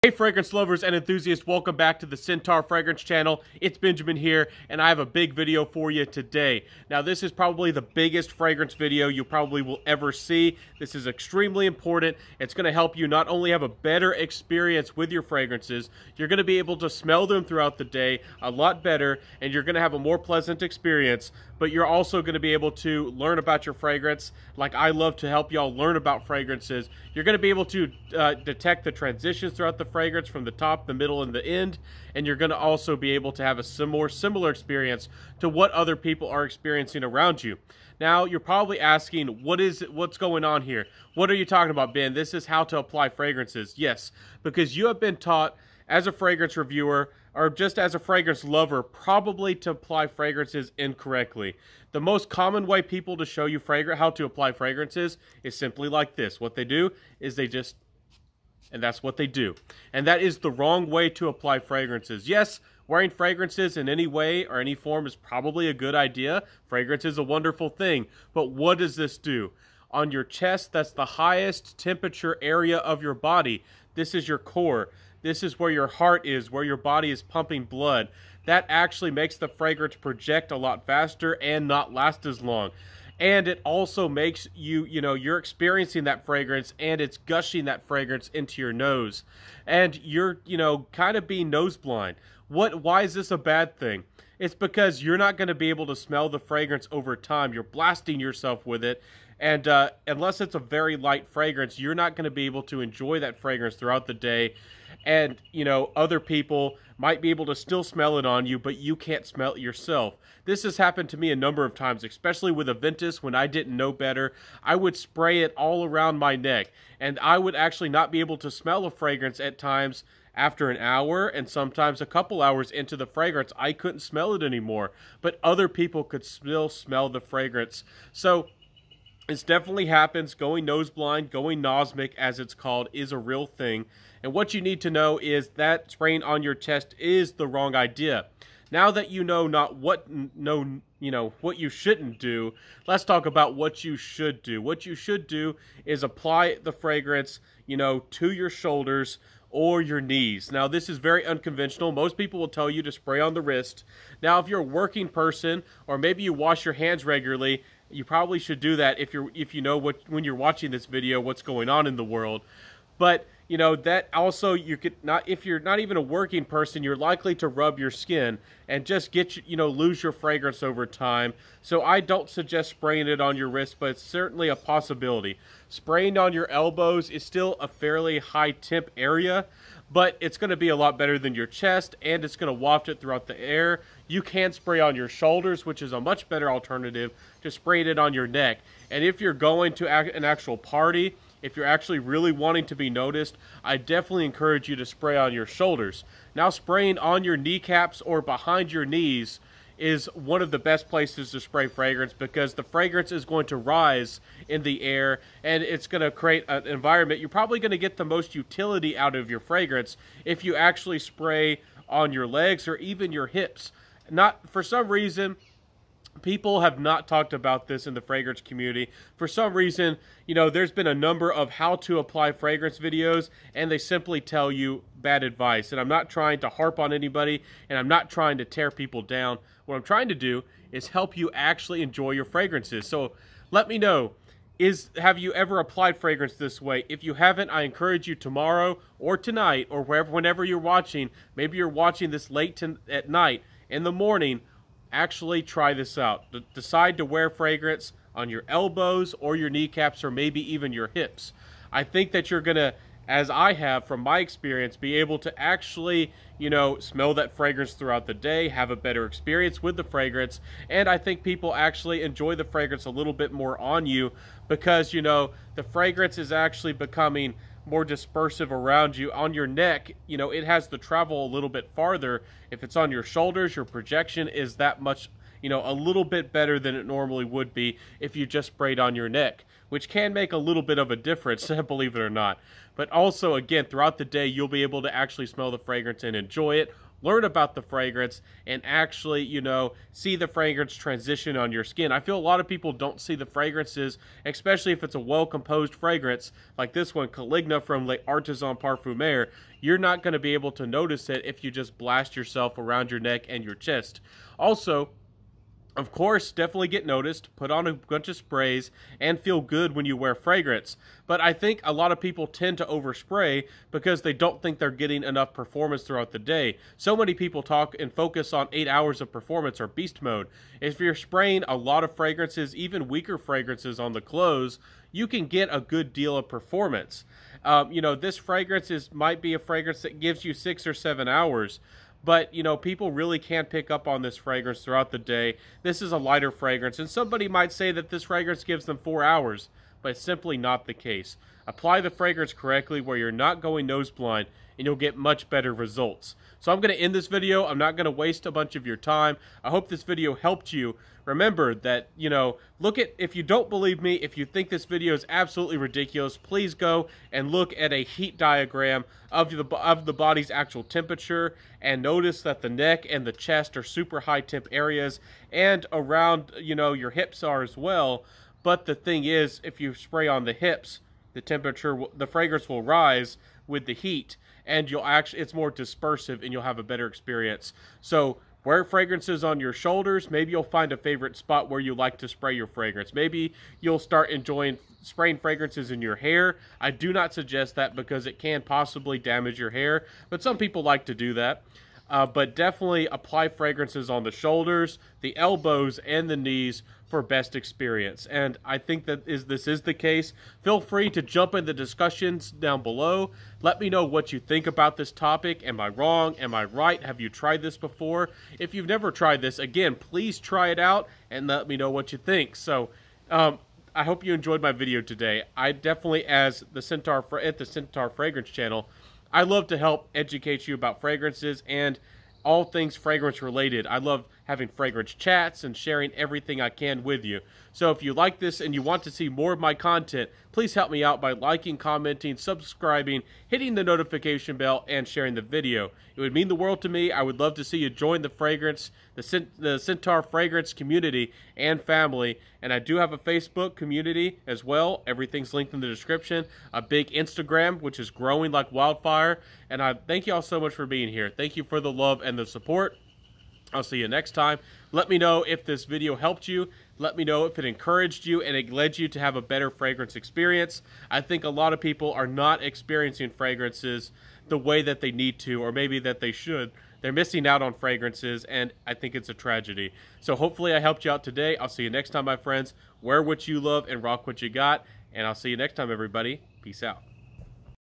Hey fragrance lovers and enthusiasts, welcome back to the Centaur Fragrance channel. It's Benjamin here, and I have a big video for you today. Now this is probably the biggest fragrance video you probably will ever see. This is extremely important. It's going to help you not only have a better experience with your fragrances, you're going to be able to smell them throughout the day a lot better, and you're going to have a more pleasant experience, but you're also going to be able to learn about your fragrance like I love to help y'all learn about fragrances. You're going to be able to detect the transitions throughout the fragrance from the top, the middle, and the end, and you're going to also be able to have a more similar experience to what other people are experiencing around you. Now, you're probably asking, what's going on here? What are you talking about, Ben? This is how to apply fragrances. Yes, because you have been taught as a fragrance reviewer or just as a fragrance lover probably to apply fragrances incorrectly. The most common way people to show you how to apply fragrances is simply like this. What they do is and that's what they do. And that is the wrong way to apply fragrances. Yes, wearing fragrances in any way or any form is probably a good idea. Fragrance is a wonderful thing. But what does this do? On your chest, that's the highest temperature area of your body. This is your core. This is where your heart is, where your body is pumping blood. That actually makes the fragrance project a lot faster and not last as long. And it also makes you're experiencing that fragrance and it's gushing that fragrance into your nose. And you're, kind of being nose blind. Why is this a bad thing? It's because you're not going to be able to smell the fragrance over time. You're blasting yourself with it. And unless it's a very light fragrance, you're not going to be able to enjoy that fragrance throughout the day. And, other people might be able to still smell it on you, but you can't smell it yourself. This has happened to me a number of times, especially with Aventus when I didn't know better. I would spray it all around my neck, and I would actually not be able to smell a fragrance at times after an hour, and sometimes a couple hours into the fragrance. I couldn't smell it anymore, but other people could still smell the fragrance. So this definitely happens. Going nose blind, going nosmic as it's called, is a real thing. And what you need to know is that spraying on your chest is the wrong idea. Now that you know what you shouldn't do, let's talk about what you should do. What you should do is apply the fragrance, to your shoulders or your knees. Now, this is very unconventional. Most people will tell you to spray on the wrist. Now, if you're a working person or maybe you wash your hands regularly, you probably should do that if you know when you're watching this video what's going on in the world. But that also if you're not even a working person, you're likely to rub your skin and just lose your fragrance over time. So I don't suggest spraying it on your wrist, but it's certainly a possibility. Spraying on your elbows is still a fairly high temp area, but it's going to be a lot better than your chest, and it's going to waft it throughout the air. You can spray on your shoulders, which is a much better alternative to spraying it on your neck. And if you're going to an actual party, if you're actually really wanting to be noticed, I definitely encourage you to spray on your shoulders. Now, spraying on your kneecaps or behind your knees is one of the best places to spray fragrance because the fragrance is going to rise in the air and it's going to create an environment. You're probably going to get the most utility out of your fragrance if you actually spray on your legs or even your hips. For some reason, people have not talked about this in the fragrance community. For some reason, there's been a number of how to apply fragrance videos, and they simply tell you bad advice. And I'm not trying to harp on anybody, and I'm not trying to tear people down. What I'm trying to do is help you actually enjoy your fragrances. So let me know, have you ever applied fragrance this way? If you haven't, I encourage you tomorrow or tonight or whenever you're watching, maybe you're watching this late at night, in the morning, actually try this out. Decide to wear fragrance on your elbows or your kneecaps or maybe even your hips. I think that you're going to, as I have from my experience, be able to actually, smell that fragrance throughout the day, have a better experience with the fragrance, and I think people actually enjoy the fragrance a little bit more on you because, the fragrance is actually becoming more dispersive around you. On your neck, it has to travel a little bit farther. If it's on your shoulders, your projection is that much, a little bit better than it normally would be if you just sprayed on your neck, which can make a little bit of a difference, believe it or not. But also, again, throughout the day, you'll be able to actually smell the fragrance and enjoy it learn about the fragrance, and actually, you know, see the fragrance transition on your skin. I feel a lot of people don't see the fragrances, especially if it's a well-composed fragrance like this one, Caligna from L Artisan Parfumer. You're not going to be able to notice it if you just blast yourself around your neck and your chest. Also, of course, definitely get noticed, put on a bunch of sprays, and feel good when you wear fragrance. But I think a lot of people tend to overspray because they don't think they're getting enough performance throughout the day. So many people talk and focus on 8 hours of performance or beast mode. If you're spraying a lot of fragrances, even weaker fragrances on the clothes, you can get a good deal of performance. You know, this fragrance might be a fragrance that gives you 6 or 7 hours. But, you know, people really can't pick up on this fragrance throughout the day. This is a lighter fragrance, and somebody might say that this fragrance gives them 4 hours, but it's simply not the case. Apply the fragrance correctly where you're not going nose blind, and you'll get much better results. So I'm going to end this video. I'm not going to waste a bunch of your time. I hope this video helped you. Remember that, you know, if you don't believe me, if you think this video is absolutely ridiculous, please go and look at a heat diagram of the body's actual temperature, and notice that the neck and the chest are super high temp areas, and around, you know, your hips are as well. But the thing is, if you spray on the hips, the fragrance will rise with the heat, and it's more dispersive, and you'll have a better experience. So wear fragrances on your shoulders. Maybe you'll find a favorite spot where you like to spray your fragrance. Maybe you'll start enjoying spraying fragrances in your hair. I do not suggest that because it can possibly damage your hair, but some people like to do that. But definitely apply fragrances on the shoulders, the elbows, and the knees for best experience. And I think that this is the case. Feel free to jump in the discussions down below. Let me know what you think about this topic. Am I wrong? Am I right? Have you tried this before? If you've never tried this, again, please try it out and let me know what you think. So, I hope you enjoyed my video today. I definitely, as the Centaur Fragrance channel, I love to help educate you about fragrances and all things fragrance related. I love having fragrance chats and sharing everything I can with you. So if you like this and you want to see more of my content, please help me out by liking, commenting, subscribing, hitting the notification bell, and sharing the video. It would mean the world to me. I would love to see you join the Centaur Fragrance community and family. And I do have a Facebook community as well. Everything's linked in the description. A big Instagram, which is growing like wildfire. And I thank you all so much for being here. Thank you for the love and the support. I'll see you next time. Let me know if this video helped you. Let me know if it encouraged you and it led you to have a better fragrance experience. I think a lot of people are not experiencing fragrances the way that they need to, or maybe that they should. They're missing out on fragrances, and I think it's a tragedy. So hopefully I helped you out today. I'll see you next time, my friends. Wear what you love and rock what you got. And I'll see you next time, everybody. Peace out.